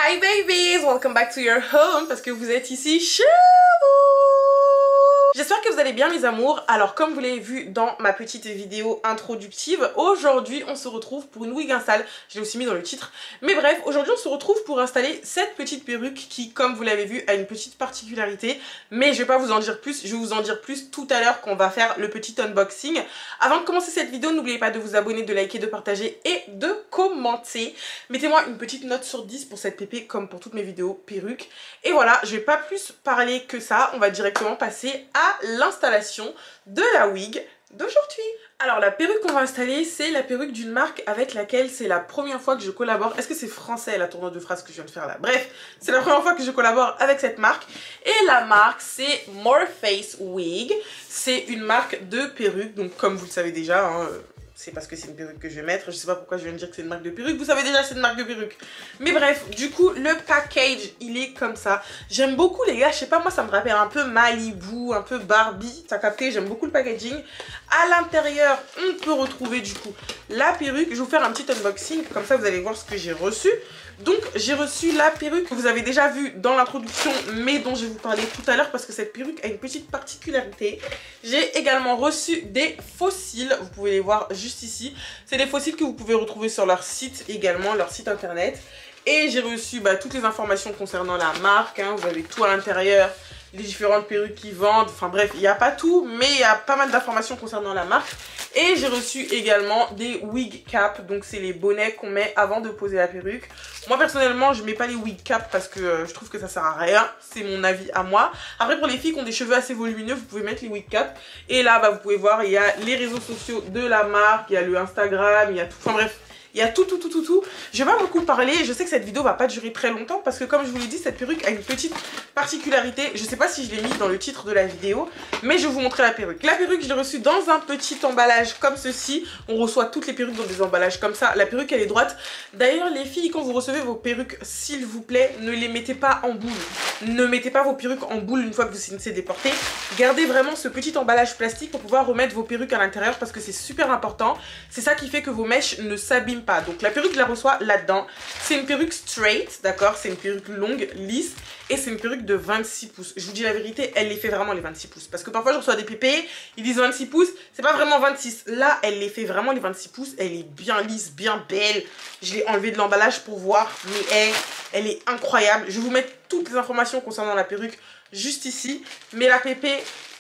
Hi babies, welcome back to your home parce que vous êtes ici chez vous. J'espère que vous allez bien mes amours. Alors comme vous l'avez vu dans ma petite vidéo introductive, aujourd'hui on se retrouve pour une wig install. Je l'ai aussi mis dans le titre. Mais bref, aujourd'hui on se retrouve pour installer cette petite perruque qui, comme vous l'avez vu, a une petite particularité. Mais je vais pas vous en dire plus, je vais vous en dire plus tout à l'heure quand on va faire le petit unboxing. Avant de commencer cette vidéo, n'oubliez pas de vous abonner, de liker, de partager et de commenter. Mettez-moi une petite note sur 10 pour cette pépé comme pour toutes mes vidéos perruques. Et voilà, je vais pas plus parler que ça, on va directement passer à l'installation de la wig d'aujourd'hui. Alors la perruque qu'on va installer, c'est la perruque d'une marque avec laquelle c'est la première fois que je collabore. Est-ce que c'est français la tournure de phrase que je viens de faire là? Bref, c'est la première fois que je collabore avec cette marque. Et la marque c'est More Face Wig. C'est une marque de perruque, donc comme vous le savez déjà, hein, c'est parce que c'est une perruque que je vais mettre. Je sais pas pourquoi je viens de dire que c'est une marque de perruque. Vous savez déjà c'est une marque de perruque. Mais bref, du coup, le package, il est comme ça. J'aime beaucoup les gars. Je sais pas, moi ça me rappelle un peu Malibu, un peu Barbie. T'as capté? J'aime beaucoup le packaging. À l'intérieur, on peut retrouver du coup la perruque. Je vais vous faire un petit unboxing. Comme ça, vous allez voir ce que j'ai reçu. Donc, j'ai reçu la perruque que vous avez déjà vue dans l'introduction, mais dont je vais vous parler tout à l'heure parce que cette perruque a une petite particularité. J'ai également reçu des fossiles. Vous pouvez les voir juste ici. C'est des fossiles que vous pouvez retrouver sur leur site également, leur site internet. Et j'ai reçu toutes les informations concernant la marque. Hein. Vous avez tout à l'intérieur, les différentes perruques qu'ils vendent. Enfin bref, il n'y a pas tout, mais il y a pas mal d'informations concernant la marque. Et j'ai reçu également des wig caps. Donc c'est les bonnets qu'on met avant de poser la perruque. Moi personnellement, je mets pas les wig caps parce que je trouve que ça sert à rien. C'est mon avis à moi. Après pour les filles qui ont des cheveux assez volumineux, vous pouvez mettre les wig caps. Et là, vous pouvez voir, il y a les réseaux sociaux de la marque. Il y a le Instagram, il y a tout. Enfin bref. Il y a tout. Je vais pas beaucoup parler. Je sais que cette vidéo va pas durer très longtemps parce que comme je vous l'ai dit, cette perruque a une petite particularité. Je sais pas si je l'ai mis dans le titre de la vidéo, mais je vais vous montrer la perruque. La perruque, je l'ai reçue dans un petit emballage comme ceci. On reçoit toutes les perruques dans des emballages comme ça. La perruque, elle est droite. D'ailleurs, les filles, quand vous recevez vos perruques, s'il vous plaît, ne les mettez pas en boule. Ne mettez pas vos perruques en boule une fois que vous finissez de les porter. Gardez vraiment ce petit emballage plastique pour pouvoir remettre vos perruques à l'intérieur parce que c'est super important. C'est ça qui fait que vos mèches ne s'abîment pas. Donc la perruque, je la reçois là-dedans. C'est une perruque straight, d'accord? C'est une perruque longue, lisse. Et c'est une perruque de 26 pouces. Je vous dis la vérité, elle les fait vraiment les 26 pouces. Parce que parfois je reçois des pépés, ils disent 26 pouces. C'est pas vraiment 26. Là, elle les fait vraiment les 26 pouces. Elle est bien lisse, bien belle. Je l'ai enlevée de l'emballage pour voir. Mais elle est incroyable. Je vais vous mettre toutes les informations concernant la perruque juste ici. Mais la pépé,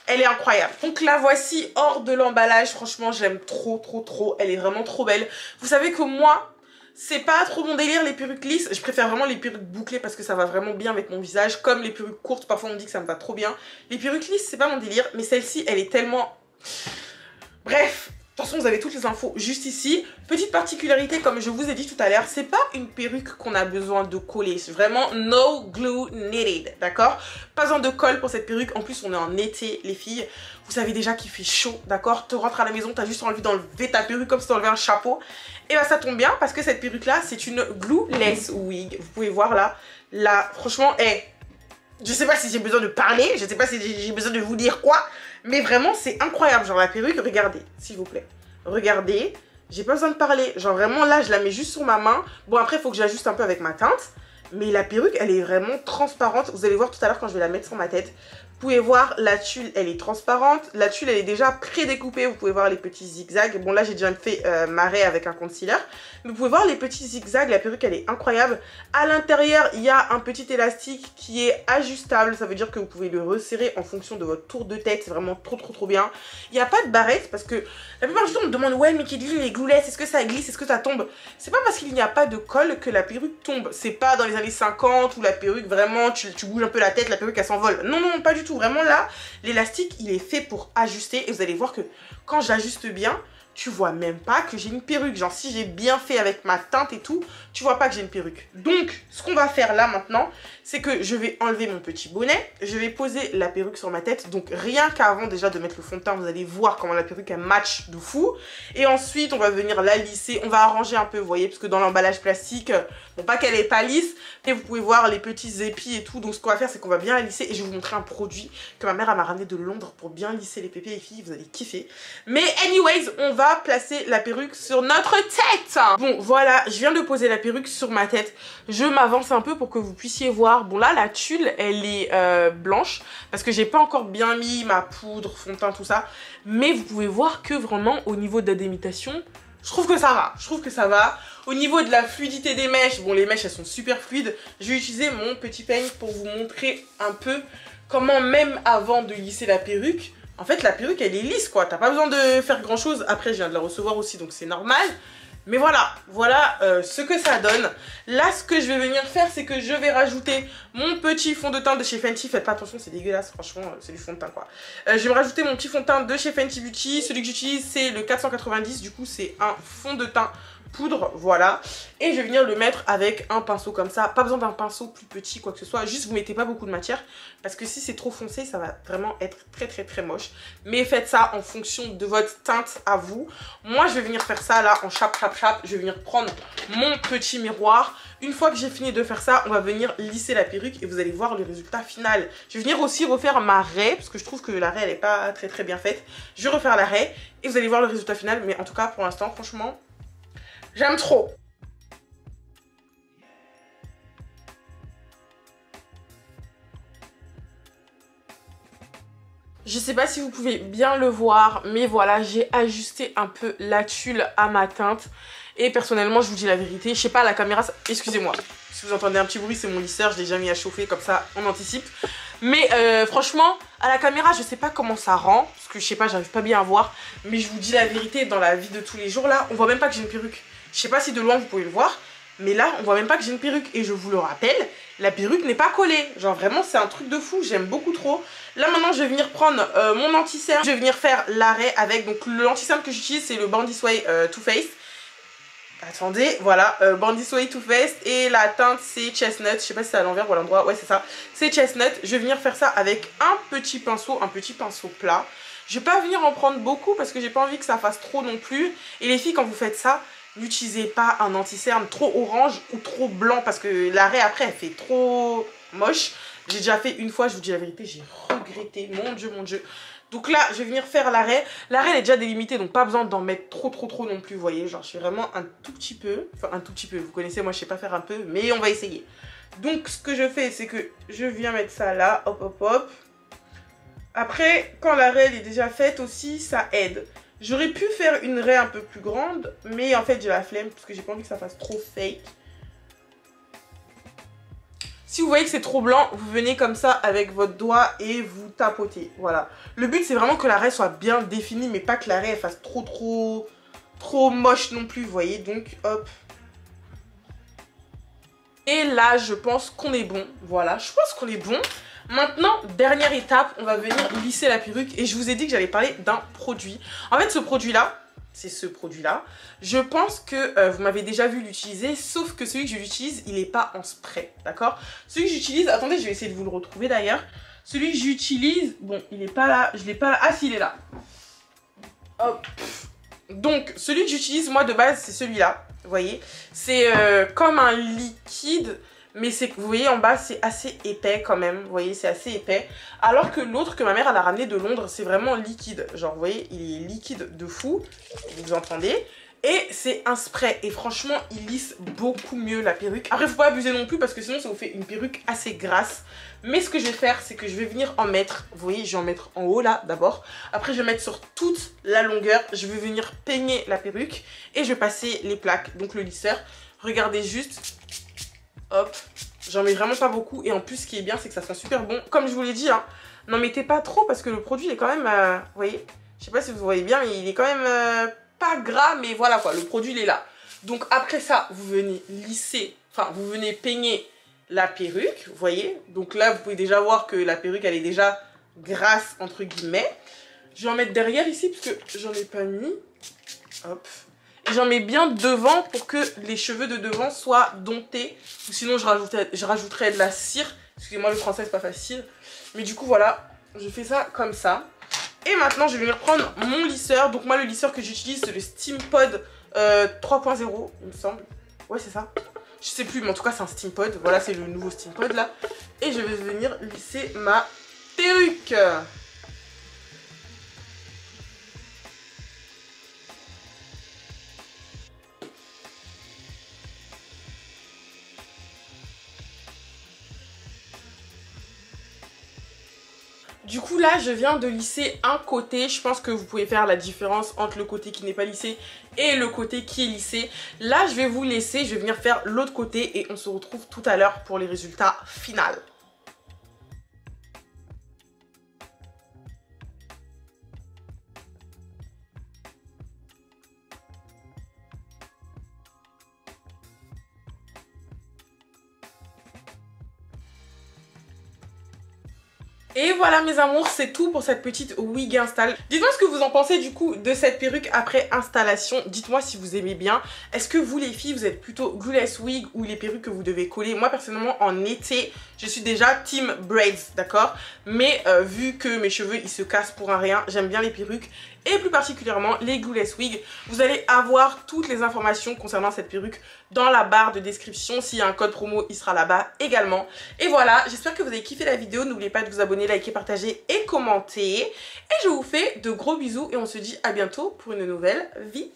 elle est incroyable. Donc la voici hors de l'emballage. Franchement, j'aime trop. Elle est vraiment trop belle. Vous savez que moi, c'est pas trop mon délire les perruques lisses. Je préfère vraiment les perruques bouclées parce que ça va vraiment bien avec mon visage. Comme les perruques courtes, parfois on me dit que ça me va trop bien. Les perruques lisses, c'est pas mon délire. Mais celle-ci, elle est tellement... Bref. De toute façon, vous avez toutes les infos juste ici. Petite particularité, comme je vous ai dit tout à l'heure, c'est pas une perruque qu'on a besoin de coller. C'est vraiment no glue needed, d'accord? Pas besoin de colle pour cette perruque. En plus, on est en été, les filles. Vous savez déjà qu'il fait chaud, d'accord? Tu rentres à la maison, t'as juste envie d'enlever ta perruque comme si t'enlevais un chapeau. Et ça tombe bien parce que cette perruque-là, c'est une glueless wig. Vous pouvez voir là, franchement, je sais pas si j'ai besoin de parler, je sais pas si j'ai besoin de vous dire quoi, mais vraiment c'est incroyable. Genre la perruque, regardez, s'il vous plaît. Regardez, j'ai pas besoin de parler. Genre vraiment là, je la mets juste sur ma main. Bon après, il faut que j'ajuste un peu avec ma teinte. Mais la perruque, elle est vraiment transparente. Vous allez voir tout à l'heure quand je vais la mettre sur ma tête. Vous pouvez voir la tulle, elle est transparente. La tulle, elle est déjà pré-découpée. Vous pouvez voir les petits zigzags. Bon, là, j'ai déjà fait marrer avec un concealer. Mais vous pouvez voir les petits zigzags. La perruque, elle est incroyable. À l'intérieur, il y a un petit élastique qui est ajustable. Ça veut dire que vous pouvez le resserrer en fonction de votre tour de tête. C'est vraiment trop bien. Il n'y a pas de barrette parce que la plupart du temps, on me demande, ouais, mais Kidline, les glueless, est-ce que ça glisse? Est-ce que ça tombe? C'est pas parce qu'il n'y a pas de colle que la perruque tombe. C'est pas dans les années 50 où la perruque, vraiment, tu bouges un peu la tête, la perruque, elle s'envole. Non, pas du tout. Vraiment là, l'élastique, il est fait pour ajuster. Et vous allez voir que quand j'ajuste bien, tu vois même pas que j'ai une perruque. Genre, si j'ai bien fait avec ma teinte et tout, tu vois pas que j'ai une perruque. Donc, ce qu'on va faire là maintenant, c'est que je vais enlever mon petit bonnet. Je vais poser la perruque sur ma tête. Donc, rien qu'avant déjà de mettre le fond de teint, vous allez voir comment la perruque, elle match de fou. Et ensuite, on va venir la lisser. On va arranger un peu, vous voyez, parce que dans l'emballage plastique, bon, pas qu'elle est pas lisse, mais vous pouvez voir les petits épis et tout. Donc, ce qu'on va faire, c'est qu'on va bien la lisser. Et je vais vous montrer un produit que ma mère m'a ramené de Londres pour bien lisser les pépés, les filles. Vous allez kiffer. Mais anyways, on va va placer la perruque sur notre tête. Bon voilà, je viens de poser la perruque sur ma tête. Je m'avance un peu pour que vous puissiez voir. Bon là la tulle elle est blanche parce que j'ai pas encore bien mis ma poudre, fond de teint, tout ça. Mais vous pouvez voir que vraiment au niveau de la délimitation, je trouve que ça va. Je trouve que ça va. Au niveau de la fluidité des mèches, bon les mèches elles sont super fluides. Je vais utiliser mon petit peigne pour vous montrer un peu comment même avant de lisser la perruque, en fait, la perruque, elle est lisse, quoi. T'as pas besoin de faire grand-chose. Après, je viens de la recevoir aussi, donc c'est normal. Mais voilà, voilà ce que ça donne. Là, ce que je vais venir faire, c'est que je vais rajouter mon petit fond de teint de chez Fenty. Faites pas attention, c'est dégueulasse, franchement, c'est du fond de teint, quoi. Je vais me rajouter mon petit fond de teint de chez Fenty Beauty. Celui que j'utilise, c'est le 490. Du coup, c'est un fond de teint poudre, voilà. Et je vais venir le mettre avec un pinceau comme ça. Pas besoin d'un pinceau plus petit, quoi que ce soit. Juste, vous mettez pas beaucoup de matière. Parce que si c'est trop foncé, ça va vraiment être très moche. Mais faites ça en fonction de votre teinte à vous. Moi, je vais venir faire ça là en chap. Je vais venir prendre mon petit miroir. Une fois que j'ai fini de faire ça, on va venir lisser la perruque et vous allez voir le résultat final. Je vais venir aussi refaire ma raie parce que je trouve que la raie, elle est pas très bien faite. Je vais refaire la raie et vous allez voir le résultat final. Mais en tout cas, pour l'instant, franchement, j'aime trop. Je sais pas si vous pouvez bien le voir, mais voilà, j'ai ajusté un peu la tulle à ma teinte. Et personnellement, je vous dis la vérité, je sais pas, la caméra, excusez-moi, si vous entendez un petit bruit, c'est mon lisseur, je l'ai déjà mis à chauffer, comme ça, on anticipe. Mais franchement, à la caméra, je sais pas comment ça rend, parce que je sais pas, j'arrive pas bien à voir. Mais je vous dis la vérité, dans la vie de tous les jours, là, on voit même pas que j'ai une perruque. Je sais pas si de loin, vous pouvez le voir, mais là, on voit même pas que j'ai une perruque. Et je vous le rappelle, la perruque n'est pas collée. Genre vraiment, c'est un truc de fou, j'aime beaucoup trop. Là, maintenant, je vais venir prendre mon anti-cerne. Je vais venir faire l'arrêt avec, donc l'anti-cerne que j'utilise, c'est le Bandit Way Too Faced. Attendez, voilà, Bandit Way Too Faced. Et la teinte, c'est Chestnut. Je sais pas si c'est à l'envers ou à l'endroit. Ouais, c'est ça. C'est Chestnut. Je vais venir faire ça avec un petit pinceau plat. Je vais pas venir en prendre beaucoup parce que j'ai pas envie que ça fasse trop non plus. Et les filles, quand vous faites ça, n'utilisez pas un anti-cerne trop orange ou trop blanc parce que l'arrêt après elle fait trop moche. J'ai déjà fait une fois, je vous dis la vérité, j'ai regretté, mon dieu. Donc là, je vais venir faire l'arrêt. L'arrêt elle est déjà délimitée, donc pas besoin d'en mettre trop non plus, vous voyez. Genre je fais vraiment un tout petit peu, enfin un tout petit peu, vous connaissez, moi je sais pas faire un peu, mais on va essayer. Donc ce que je fais, c'est que je viens mettre ça là, hop. Après, quand l'arrêt est déjà faite aussi, ça aide. J'aurais pu faire une raie un peu plus grande, mais en fait j'ai la flemme parce que j'ai pas envie que ça fasse trop fake. Si vous voyez que c'est trop blanc, vous venez comme ça avec votre doigt et vous tapotez. Voilà. Le but c'est vraiment que la raie soit bien définie, mais pas que la raie fasse trop moche non plus, vous voyez. Donc hop. Et là je pense qu'on est bon. Voilà, je pense qu'on est bon. Maintenant, dernière étape, on va venir lisser la perruque. Et je vous ai dit que j'allais parler d'un produit. En fait, ce produit-là, c'est ce produit-là. Je pense que vous m'avez déjà vu l'utiliser, sauf que celui que je l'utilise, il n'est pas en spray, d'accord? Celui que j'utilise, attendez, je vais essayer de vous le retrouver d'ailleurs. Celui que j'utilise, bon, il n'est pas là, je l'ai pas là. Ah si, il est là. Hop. Donc, celui que j'utilise, moi, de base, c'est celui-là. Vous voyez? C'est comme un liquide... Mais c'est que vous voyez en bas c'est assez épais quand même, vous voyez c'est assez épais. Alors que l'autre que ma mère elle a ramené de Londres c'est vraiment liquide, genre vous voyez il est liquide de fou, vous entendez. Et c'est un spray et franchement il lisse beaucoup mieux la perruque. Après faut pas abuser non plus parce que sinon ça vous fait une perruque assez grasse. Mais ce que je vais faire c'est que je vais venir en mettre, vous voyez je vais en mettre en haut là d'abord. Après je vais mettre sur toute la longueur, je vais venir peigner la perruque et je vais passer les plaques, donc le lisseur. Regardez juste. Hop, j'en mets vraiment pas beaucoup et en plus ce qui est bien c'est que ça sent super bon. Comme je vous l'ai dit, hein, n'en mettez pas trop parce que le produit il est quand même, vous voyez, je sais pas si vous voyez bien mais il est quand même pas gras mais voilà quoi, le produit il est là. Donc après ça, vous venez lisser, enfin vous venez peigner la perruque, vous voyez. Donc là vous pouvez déjà voir que la perruque elle est déjà grasse entre guillemets. Je vais en mettre derrière ici parce que j'en ai pas mis. Hop. J'en mets bien devant pour que les cheveux de devant soient domptés. Ou sinon je rajouterais de la cire. Excusez-moi le français c'est pas facile. Mais du coup voilà, je fais ça comme ça. Et maintenant je vais venir prendre mon lisseur. Donc moi le lisseur que j'utilise c'est le Steampod 3.0 il me semble. Ouais c'est ça. Je sais plus mais en tout cas c'est un Steampod. Voilà c'est le nouveau Steampod là. Et je vais venir lisser ma perruque. Du coup là je viens de lisser un côté, je pense que vous pouvez faire la différence entre le côté qui n'est pas lissé et le côté qui est lissé. Là je vais vous laisser, je vais venir faire l'autre côté et on se retrouve tout à l'heure pour les résultats finaux. Et voilà mes amours, c'est tout pour cette petite wig install. Dites-moi ce que vous en pensez du coup de cette perruque après installation. Dites-moi si vous aimez bien. Est-ce que vous les filles, vous êtes plutôt glueless wig ou les perruques que vous devez coller? Moi personnellement en été, je suis déjà team braids, d'accord? Mais vu que mes cheveux ils se cassent pour un rien, j'aime bien les perruques. Et plus particulièrement les glueless wigs. Vous allez avoir toutes les informations concernant cette perruque dans la barre de description. S'il y a un code promo, il sera là-bas également. Et voilà, j'espère que vous avez kiffé la vidéo. N'oubliez pas de vous abonner, liker, partager et commenter. Et je vous fais de gros bisous et on se dit à bientôt pour une nouvelle vidéo.